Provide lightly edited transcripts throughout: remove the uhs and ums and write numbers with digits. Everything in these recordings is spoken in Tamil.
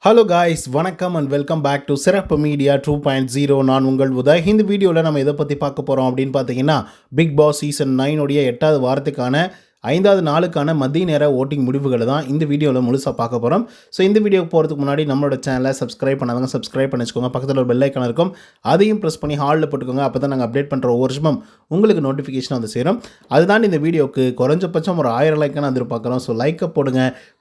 ஹலோ காய்ஸ், வணக்கம் அண்ட் வெல்கம் பேக் டு சிறப்பு மீடியா 2.0. நான் உங்கள் உதய். இந்த வீடியோவில் நம்ம எதை பற்றி பார்க்க போகிறோம் அப்படின்னு பார்த்தீங்கன்னா, பிக் பாஸ் சீசன் 9 உடைய 8வது வாரத்துக்கான 5வது நாளுக்கான மதிய நேர ஓட்டிங் முடிவுகளை தான் இந்த வீடியோவில் முழுசாக பார்க்க போகிறோம். ஸோ இந்த வீடியோக்கு போகிறதுக்கு முன்னாடி நம்மளோட சேனலை சப்ஸ்கிரைப் பண்ணாதவங்க சப்ஸ்கிரைப் பண்ணி வச்சுக்கோங்க. பக்கத்தில் ஒரு பெல் ஐக்கான் இருக்கும், அதையும் ப்ரெஸ் பண்ணி ஹாலில் போட்டுக்கோங்க. அப்போ தான் நாங்கள் அப்டேட் பண்ணுற ஒவ்வொரு வருஷமும் உங்களுக்கு நோட்டிஃபிகேஷன் வந்து சேரும். அதுதான் இந்த வீடியோக்கு குறைஞ்சபட்சம் ஒரு 1000 லைக்கான எதிர்பார்க்குறோம். ஸோ லைக்கை போடுங்க,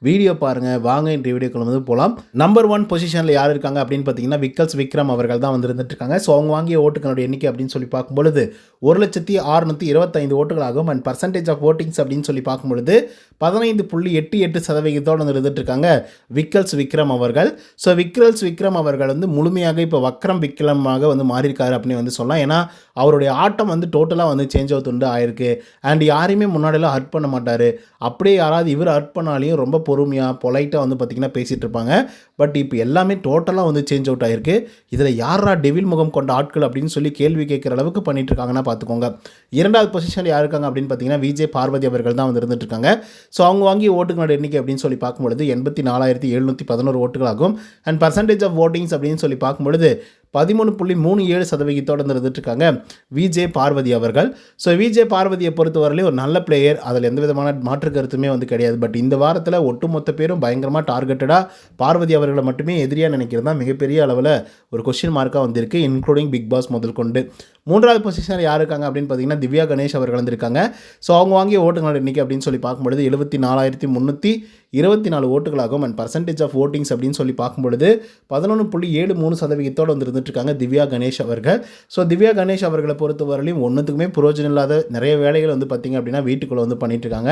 வீடியோ பாருங்கள், வாங்க இந்த வீடியோக்குள்ள வந்து போகலாம். நம்பர் 1 பொசிஷனில் யார் இருக்காங்க அப்படின்னு பார்த்தீங்கன்னா, விக்ரம் அவர்கள் தான் வந்து இருந்துட்டு இருக்காங்க. ஸோ அவங்க வாங்கிய ஓட்டுகளோட எண்ணிக்கை அப்படின்னு சொல்லி பார்க்கும்பொழுது 1,625 ஓட்டுகளாகும். அண்ட் பர்சன்டேஜ் ஆஃப் ஓட்டிங்ஸ் அப்படின்னு சொல்லி பார்க்கும்பொழுது 15.88% இருந்துட்டு இருக்காங்க விக்ரம் அவர்கள். ஸோ விக்ரம் அவர்கள் வந்து முழுமையாக இப்போ விக்ரமாக வந்து மாறியிருக்காரு அப்படின்னு வந்து சொல்லலாம். ஏன்னா அவருடைய ஆட்டம் வந்து டோட்டலாக வந்து சேஞ்ச் அவுட் ஆயிருக்கு. அண்ட் யாரையுமே முன்னாடியெல்லாம் ஹர்ட் பண்ண மாட்டார். அப்படியே யாராவது இவர் ஹர்ட் பண்ணாலையும் ரொம்ப பொறுமையாக பொலைட்டாக வந்து பார்த்திங்கன்னா பேசிகிட்டு இருப்பாங்க. பட் இப்போ எல்லாமே டோட்டலாக வந்து சேஞ்ச் அவுட் ஆகிருக்கு. இதில் யாரா டெவில் முகம் கொண்ட ஆட்கள் அப்படின்னு சொல்லி கேள்வி கேட்குற அளவுக்கு பண்ணிட்டு இருக்காங்கன்னா பார்த்துக்கோங்க. 2வது பொசிஷனில் யார் இருக்காங்க அப்படின்னு பார்த்தீங்கன்னா, விஜய் பார்வதி அவர்கள் தான் வந்து இருந்துட்டு இருக்காங்க. ஸோ அவங்க வாங்கிய ஓட்டுகளோட எண்ணிக்கை அப்படின்னு சொல்லி பார்க்கும்பொழுது 84,711 ஓட்டுகளாகும். அண்ட் பர்சன்டேஜ் ஆஃப் ஓட்டிங்ஸ் அப்படின்னு சொல்லி பார்க்கும்பொழுது 13.37% இருந்துட்டு இருக்காங்க விஜய் பார்வதி அவர்கள். ஸோ விஜய் பார்வதியை பொறுத்தவரையிலே ஒரு நல்ல பிளேயர், அதில் எந்த விதமான மாற்று கருத்துமே வந்து கிடையாது. பட் இந்த வாரத்தில் ஒட்டுமொத்த பேரும் பயங்கரமாக டார்கெட்டடாக பார்வதி அவர்களை மட்டுமே எதிரியாக நினைக்கிறது தான் மிகப்பெரிய அளவில் ஒரு கொஸ்டின் மார்க்காக வந்திருக்கு, இன்க்ளூடிங் பிக் பாஸ் முதல் கொண்டு. 3வது பொசிஷனில் யார் இருக்காங்க அப்படின்னு பார்த்தீங்கன்னா, திவ்யா கணேஷ் அவர்கள் வந்திருக்காங்க. ஸோ அவங்க வாங்கிய ஓட்டுகளோட எண்ணிக்கை அப்படின்னு சொல்லி பார்க்கும்பொழுது 74,324 ஓட்டுகளாகும். அண்ட் பர்சன்டேஜ் ஆஃப் ஓட்டிங்ஸ் அப்படின்னு சொல்லி பார்க்கும்பொழுது 11.73% வந்து இருக்காங்க திவ்யா கணேஷ் அவர்கள். ஸோ திவ்யா கணேஷ் அவர்களை பொறுத்தவரையிலும் ஒன்றுத்துக்குமே புரோஜனம் இல்லாத நிறைய வேலைகள் வந்து பார்த்திங்க அப்படின்னா வீட்டுக்குள்ளே வந்து பண்ணிட்டு இருக்காங்க.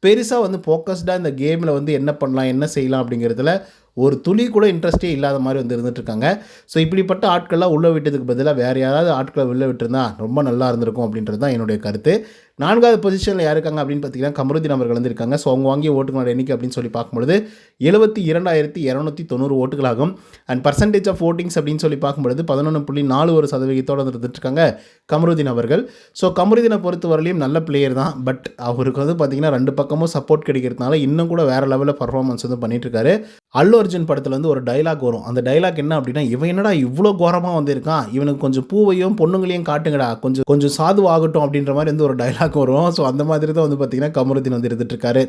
பெருசாக வந்து ஃபோக்கஸ்டாக இந்த கேமில் வந்து என்ன பண்ணலாம் என்ன செய்யலாம் அப்படிங்கிறதுல ஒரு துளி கூட இன்ட்ரெஸ்டே இல்லாத மாதிரி வந்து இருந்துட்டு இருக்காங்க. ஸோ இப்படிப்பட்ட ஆட்கள்லாம் உள்ளே விட்டதுக்கு பதிலாக வேறு யாராவது ஆட்களை உள்ளே விட்டுருந்தா ரொம்ப நல்லா இருந்திருக்கும் அப்படின்றது தான் என்னுடைய கருத்து. 4வது பொசிஷனில் யார் இருக்காங்க அப்படின்னு பார்த்தீங்கன்னா, கமருதீன் அவர்கள் வந்து இருக்காங்க. ஸோ அவங்க வாங்கிய ஓட்டுகளோட எண்ணிக்கை அப்படின்னு சொல்லி பார்க்கும்பொழுது 72,290 ஓட்டுகளாகும். அண்ட் பர்சன்டேஜ் ஆஃப் ஓட்டிங்ஸ் அப்படின்னு சொல்லி பார்க்கும்பொழுது 11.41% இருந்துட்டு இருக்காங்க கமருதீன் அவர்கள். ஸோ கமருதீனை பொறுத்தவரையிலையும் நல்ல பிளேயர் தான். பட் அவருக்கு வந்து பார்த்திங்கன்னா 2 பக்கமும் சப்போர்ட் கிடைக்கிறதுனால இன்னும் கூட வேறு லெவலில் பர்ஃபார்மன்ஸ் வந்து பண்ணிட்டு இருக்காரு. அல்லு அர்ஜுன் படத்தில் வந்து ஒரு டைலாக் வரும். அந்த டைலாக் என்ன அப்படின்னா, இவன் என்னடா இவ்வளோ கோரமாக வந்திருக்கான், இவனுக்கு கொஞ்சம் பூவையும் பொண்ணுங்களையும் காட்டுங்கடா, கொஞ்சம் சாதுவாகட்டும் அப்படின்ற மாதிரி வந்து ஒரு டைலாக் வரும். ஸோ அந்த மாதிரி தான் வந்து பார்த்திங்கன்னா கமருதீன் வந்து இருந்துட்டு இருக்காரு.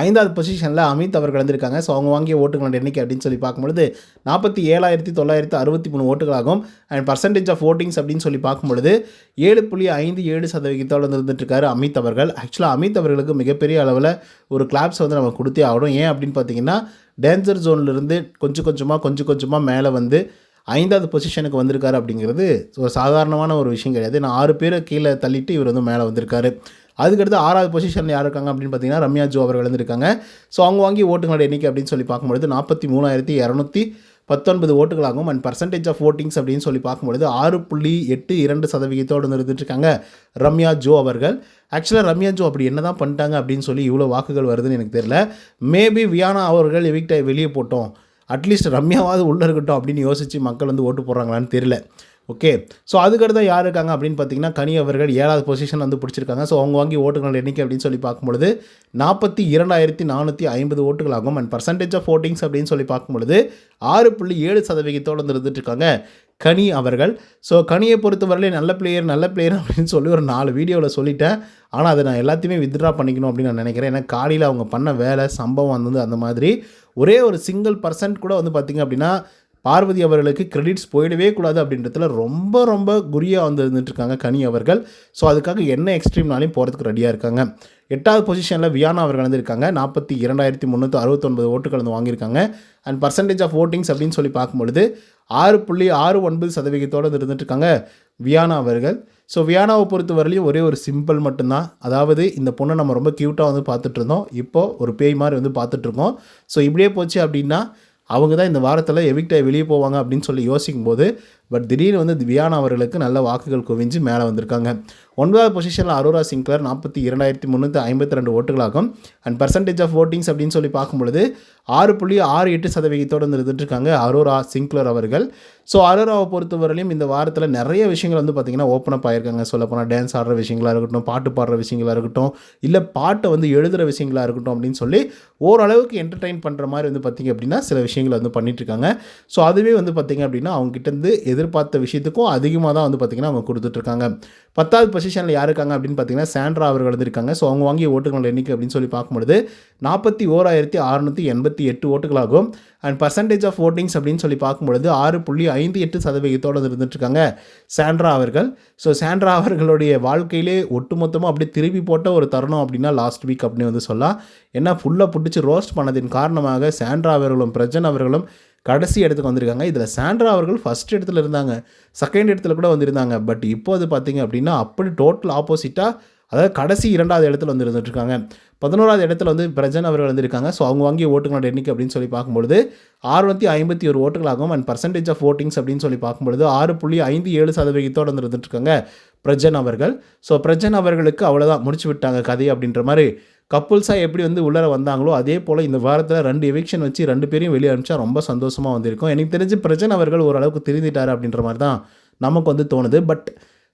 5வது பொசிஷனில் அமித் அவர்கள் வந்திருக்காங்க. ஸோ அவங்க வாங்கிய ஓட்டுகளோட எண்ணிக்கை அப்படின்னு சொல்லி பார்க்கும்பொழுது 47,963 ஓட்டுகளாகும். அண்ட் பர்சன்டேஜ் ஆஃப் ஓட்டிங்ஸ் அப்படின்னு சொல்லி பார்க்கும்பொழுது 7.57% இருந்துட்டு இருக்காரு அமித் அவர்கள். ஆக்சுவலாக அமித் அவர்களுக்கு மிகப்பெரிய அளவில் ஒரு கிளாப்ஸ் வந்து நம்ம கொடுத்தே ஆகணும். ஏன் அப்படின்னு பார்த்தீங்கன்னா, டேஞ்சர் ஜோன்லேருந்து கொஞ்சம் கொஞ்சமாக மேலே வந்து 5வது பொசிஷனுக்கு வந்திருக்காரு அப்படிங்கிறது ஒரு சாதாரணமான ஒரு விஷயம் கிடையாது. நான் 6 பேரை கீழே தள்ளிட்டு இவர் வந்து மேலே வந்திருக்காரு. அதுக்கடுத்து 6வது பொசிஷனில் யார் இருக்காங்க அப்படின்னு பார்த்தீங்கன்னா, ரம்யா ஜோ அவர்கள் இருந்திருக்காங்க. ஸோ அவங்க வாங்கி ஓட்டுகளோட எண்ணிக்கை அப்படின்னு சொல்லி பார்க்கும்பொழுது 43,219 ஓட்டுகளாகும். அண்ட் பர்சன்டேஜ் ஆஃப் ஓட்டிங்ஸ் அப்படின்னு சொல்லி பார்க்கும்பொழுது 6.82% இருந்துட்டு இருக்காங்க ரம்யா ஜோ அவர்கள். ஆக்சுவலாக ரம்யா ஜோ அப்படி என்ன தான் பண்ணிட்டாங்க அப்படின்னு சொல்லி இவ்வளோ வாக்குகள் வருதுன்னு எனக்கு தெரியல. மேபி வியானா அவர்கள் எவிக்டை வெளியே போட்டோம், அட்லீஸ்ட் ரம்யாவாவது உள்ளே இருக்கட்டும் அப்படின்னு யோசித்து மக்கள் வந்து ஓட்டு போடுறாங்களான்னு தெரியல. ஓகே, ஸோ அதுக்கடுத்து யார் இருக்காங்க அப்படின்னு பார்த்தீங்கன்னா, கனி அவர்கள் 7வது பொசிஷன் வந்து பிடிச்சிருக்காங்க. ஸோ அவங்க வாங்கி ஓட்டுகளோட எண்ணிக்கை அப்படின்னு சொல்லி பார்க்கும்பொழுது 42,450 ஓட்டுகளாகும். அண்ட் பர்சன்டேஜ் ஆஃப் ஓட்டிங்ஸ் அப்படின்னு சொல்லி பார்க்கும்பொழுது 6.7% இருந்துட்டு இருக்காங்க கனி அவர்கள். ஸோ கனியை பொறுத்தவரையிலே நல்ல பிளேயர் அப்படின்னு சொல்லி ஒரு 4 வீடியோவில் சொல்லிட்டேன். ஆனால் அதை நான் எல்லாத்தையுமே வித்ட்ரா பண்ணிக்கணும் அப்படின்னு நான் நினைக்கிறேன். ஏன்னா காலையில் அவங்க பண்ண வேலை சம்பவம் வந்து அந்த மாதிரி ஒரே ஒரு சிங்கிள் % கூட வந்து பார்த்திங்க அப்படின்னா பார்வதி அவர்களுக்கு கிரெடிட்ஸ் போயிடவே கூடாது அப்படின்றதுல ரொம்ப குறியாக வந்து இருந்துட்டுருக்காங்க கனி அவர்கள். ஸோ அதுக்காக என்ன எக்ஸ்ட்ரீம்னாலையும் போகிறதுக்கு ரெடியாக இருக்காங்க. 8வது பொசிஷனில் வியானா அவர்கள் வந்திருக்காங்க. 42,369 ஓட்டுகள் வந்து வாங்கியிருக்காங்க. அண்ட் பர்சன்டேஜ் ஆஃப் ஓட்டிங்ஸ் அப்படின்னு சொல்லி பார்க்கும்பொழுது 6.69% இருந்துட்டு இருக்காங்க வியானா அவர்கள். ஸோ வியானாவை பொறுத்த வரலையும் ஒரே ஒரு சிம்பிள் மட்டும்தான். அதாவது இந்த பொண்ணை நம்ம ரொம்ப க்யூட்டாக வந்து பார்த்துட்டு இருந்தோம், இப்போது ஒரு பேய் மாதிரி வந்து பார்த்துட்ருக்கோம். ஸோ இப்படியே போச்சு அப்படின்னா அவங்க தான் இந்த வாரத்தில் எவிக்டாக வெளியே போவாங்க அப்படின்னு சொல்லி யோசிக்கும் போது பட் திடீர்னு வந்து வியானா அவர்களுக்கு நல்ல வாக்குகள் குவிஞ்சு மேலே வந்திருக்காங்க. 9வது பொசிஷனில் அரோரா சிங்க்லர் 42,352 ஓட்டுகளாகும். அண்ட் பர்சன்டேஜ் ஆஃப் ஓட்டிங்ஸ் அப்படின்னு சொல்லி பார்க்கும்பொழுது 6.68% வந்து இருந்துட்டுருக்காங்க அரோரா சிங்க்லர் அவர்கள். ஸோ அரோராவை பொறுத்தவரையிலும் இந்த வாரத்தில் நிறைய விஷயங்கள் வந்து பார்த்திங்கன்னா ஓப்பன் அப் ஆகியிருக்காங்க. சொல்லப்போனால் டான்ஸ் ஆடுற விஷயங்களாக இருக்கட்டும், பாட்டு பாடுற விஷயங்களாக இருக்கட்டும், இல்லை பாட்டை வந்து எழுதுகிற விஷயங்களாக இருக்கட்டும் அப்படின்னு சொல்லி ஓரளவுக்கு என்டர்டெயின் பண்ணுற மாதிரி வந்து பார்த்திங்க அப்படின்னா சில விஷயங்களை வந்து பண்ணிகிட்ருக்காங்க. ஸோ அதுவே வந்து பார்த்திங்க அப்படின்னா அவங்ககிட்டருந்து எதிர்பார்த்த விஷயத்துக்கும் அதிகமாக தான் வந்து பார்த்திங்கன்னா அவங்க கொடுத்துட்ருக்காங்க. 10வது பொசிஷனில் யார் இருக்காங்க அப்படின்னு பார்த்தீங்கன்னா சாண்ட்ரா அவர்கள் வந்து இருக்காங்க. ஸோ அவங்க வாங்கிய ஓட்டுகள் எண்ணிக்கை அப்படின்னு சொல்லி பார்க்கும்பொழுது 41,688 ஓட்டுகளாகும். அண்ட் பர்சன்டேஜ் ஆஃப் ஓட்டிங்ஸ் அப்படின்னு சொல்லி பார்க்கும்பொழுது 6.58% இருந்துட்டுருக்காங்க சாண்ட்ரா அவர்கள். ஸோ சாண்ட்ரா அவர்களுடைய வாழ்க்கையிலே ஒட்டுமொத்தமாக அப்படியே திருப்பி போட்ட ஒரு தருணம் அப்படின்னா லாஸ்ட் வீக் அப்படின்னு வந்து சொல்லலாம். ஏன்னா ஃபுல்லாக பிடிச்சி ரோஸ்ட் பண்ணதின் காரணமாக சாண்ட்ரா அவர்களும் பிரஜன் அவர்களும் கடைசி இடத்துக்கு வந்திருக்காங்க. இதில் சாண்ட்ரா அவர்கள் ஃபஸ்ட் இடத்துல இருந்தாங்க, செகண்ட் இடத்துல கூட வந்திருந்தாங்க. பட் இப்போது பார்த்திங்க அப்படின்னா அப்படி டோட்டல் ஆப்போசிட்டாக, அதாவது கடைசி 2வது இடத்துல வந்து இருந்துட்டுருக்காங்க. 11வது இடத்துல வந்து பிரஜன் அவர்கள் வந்திருக்காங்க. ஸோ அவங்க வாங்கிய ஓட்டுகளோட எண்ணிக்கை அப்படின்னு சொல்லி பார்க்கும்பொழுது 651 ஓட்டுகளாகும். அண்ட் பர்சன்டேஜ் ஆஃப் ஓட்டிங்ஸ் அப்படின்னு சொல்லி பார்க்கும்பொழுது 6.57% வந்து இருந்துட்டுருக்காங்க பிரஜன் அவர்கள். ஸோ பிரஜன் அவர்களுக்கு அவ்வளோதான் முடிச்சு விட்டாங்க கதை அப்படின்ற மாதிரி. கப்புள்ஸாக எப்படி வந்து உள்ளர வந்தாங்களோ அதே போல் இந்த வாரத்தில் 2 எவிக்ஷன் வச்சு 2 பேரையும் வெளியே அனுப்பிச்சா ரொம்ப சந்தோஷமாக வந்திருக்கும். எனக்கு தெரிஞ்சு பிரஜன் அவர்கள் ஓரளவுக்கு திருந்திட்டார் அப்படின்ற மாதிரி தான் நமக்கு வந்து தோணுது. பட்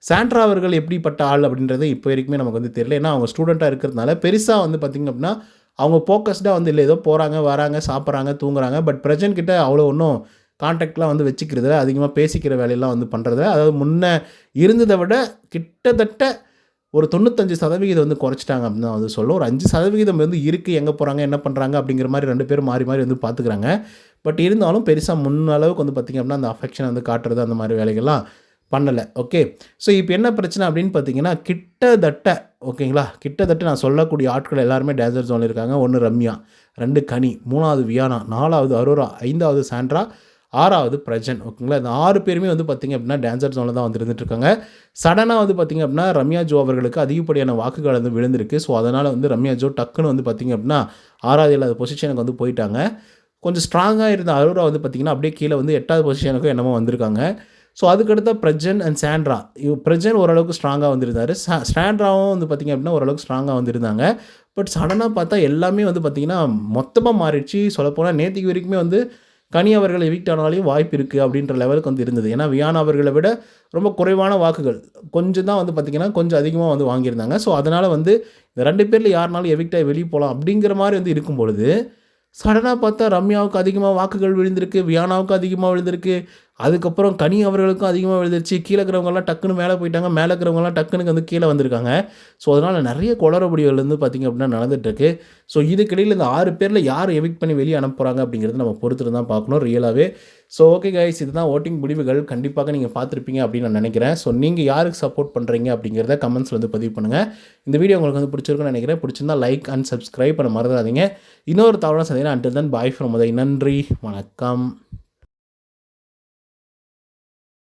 சாண்ட்ரா அவர்கள் எப்படிப்பட்ட ஆள் அப்படின்றது இப்போ வரைக்குமே நமக்கு வந்து தெரியல. ஏன்னா அவங்க ஸ்டூடெண்ட்டாக இருக்கிறதுனால பெருசாக வந்து பார்த்திங்க அப்படின்னா அவங்க ஃபோக்கஸ்டாக வந்து இல்லை, ஏதோ போகிறாங்க வராங்க சாப்பிட்றாங்க தூங்குறாங்க. பட் பிரஜன் கிட்ட அவ்வளோ ஒன்றும் கான்டாக்ட்லாம் வந்து வச்சுக்கிறதுல, அதிகமாக பேசிக்கிற வேலையெல்லாம் வந்து பண்ணுறதில்ல. அதாவது முன்னே இருந்ததை விட கிட்டத்தட்ட ஒரு 95% வந்து குறைச்சிட்டாங்க அப்படின்னு தான் வந்து சொல்லும். ஒரு 5% வந்து இருக்குது, எங்கே போகிறாங்க என்ன பண்ணுறாங்க அப்படிங்கிற மாதிரி 2 பேரும் மாறி மாறி வந்து பார்த்துக்கிறாங்க. பட் இருந்தாலும் பெருசாக முன்னளவுக்கு வந்து பார்த்திங்க அப்படின்னா அந்த அஃபெக்ஷன் வந்து காட்டுறது அந்த மாதிரி வேலைகள்லாம் பண்ணலை. ஓகே, ஸோ இப்போ என்ன பிரச்சனை அப்படின்னு பார்த்தீங்கன்னா கிட்டத்தட்ட ஓகேங்களா, கிட்டத்தட்ட நான் சொல்லக்கூடிய ஆட்கள் எல்லாருமே டேஞ்சர் ஜோனில் இருக்காங்க. 1 ரம்யா, 2 கனி, 3வது வியானா, 4வது அரோரா, 5வது சாண்ட்ரா, 6வது பிரஜன். ஓகேங்களா, இந்த 6 பேருமே வந்து பார்த்திங்க அப்படின்னா டான்சர் ஜோனில் தான் வந்து இருந்துட்டுருக்காங்க. சடனாக வந்து பார்த்திங்க அப்படின்னா ரம்யா ஜோ அவர்களுக்கு அதிகப்படியான வாக்குகள் வந்து விழுந்திருக்கு. ஸோ அதனால் வந்து ரம்யா ஜோ டக்குன்னு வந்து பார்த்திங்க அப்படின்னா 6வது 7வது பொசிஷனுக்கு வந்து போயிட்டாங்க. கொஞ்சம் ஸ்ட்ராங்காக இருந்த அரோரா வந்து பார்த்திங்கன்னா அப்படியே கீழே வந்து 8வது பொசிஷனுக்கும் என்னமோ வந்திருக்காங்க. ஸோ அதுக்கடுத்த பிரஜன் அண்ட் சாண்ட்ரா, பிரஜன் ஓரளவுக்கு ஸ்ட்ராங்காக வந்திருந்தார். சாண்ட்ராவும் வந்து பார்த்திங்க அப்படின்னா ஓரளவுக்கு ஸ்ட்ராங்காக வந்திருந்தாங்க. பட் சடனாக பார்த்தா எல்லாமே வந்து பார்த்திங்கன்னா மொத்தமாக மாறிடுச்சு. சொல்லப்போனால் நேற்றுக்கு வரைக்குமே வந்து கனி அவர்கள் எவிக்ட் ஆனாலையும் வாய்ப்பு இருக்குது அப்படின்ற லெவலுக்கு வந்து இருந்தது. ஏன்னா வியானா அவர்களை விட ரொம்ப குறைவான வாக்குகள் கொஞ்சம் தான் வந்து பார்த்திங்கன்னா கொஞ்சம் அதிகமாக வந்து வாங்கியிருந்தாங்க. ஸோ அதனால் வந்து இந்த 2 பேரில் யாருனாலும் எவிக்டாக வெளியே போகலாம் அப்படிங்கிற மாதிரி வந்து இருக்கும் பொழுது சடனாக பார்த்தா ரம்யாவுக்கு அதிகமாக வாக்குகள் விழுந்திருக்கு, வியானாவுக்கு அதிகமாக விழுந்திருக்கு, அதுக்கப்புறம் கனி அவர்களுக்கும் அதிகமாக விழுந்துருச்சு. கீழே இருக்கிறவங்கலாம் டக்குன்னு மேலே போயிட்டாங்க, மேலே இருக்கிறவங்கலாம் டக்குன்னு வந்து கீழே வந்திருக்காங்க. ஸோ அதனால் நிறைய குளறுபடிகள் வந்து பார்த்திங்க அப்படின்னா நடந்துகிட்ருக்கு. ஸோ இதுக்கிடையில் இந்த 6 பேரில் யார் எவிக்ட் பண்ணி வெளியே அனுப்புகிறாங்க அப்படிங்கிறது நம்ம பொறுத்து தான் பார்க்கணும் ரியலாகவே. ஸோ ஓகே கைஸ், இதுதான் ஓட்டிங் முடிவுகள். கண்டிப்பாக நீங்கள் பார்த்துருப்பீங்க அப்படின்னு நான் நினைக்கிறேன். ஸோ நீங்கள் யாருக்கு சப்போர்ட் பண்ணுறீங்க அப்படிங்கிறத கமெண்ட்ஸில் வந்து பதிவு பண்ணுங்கள். இந்த வீடியோ உங்களுக்கு வந்து பிடிச்சிருக்குன்னு நினைக்கிறேன். பிடிச்சிருந்தா லைக் அண்ட் சப்ஸ்கிரைப் பண்ண மறந்துடாதீங்க. இன்னொரு தவறான சந்தேகம். Until then bye from Uday. நன்றி, வணக்கம்.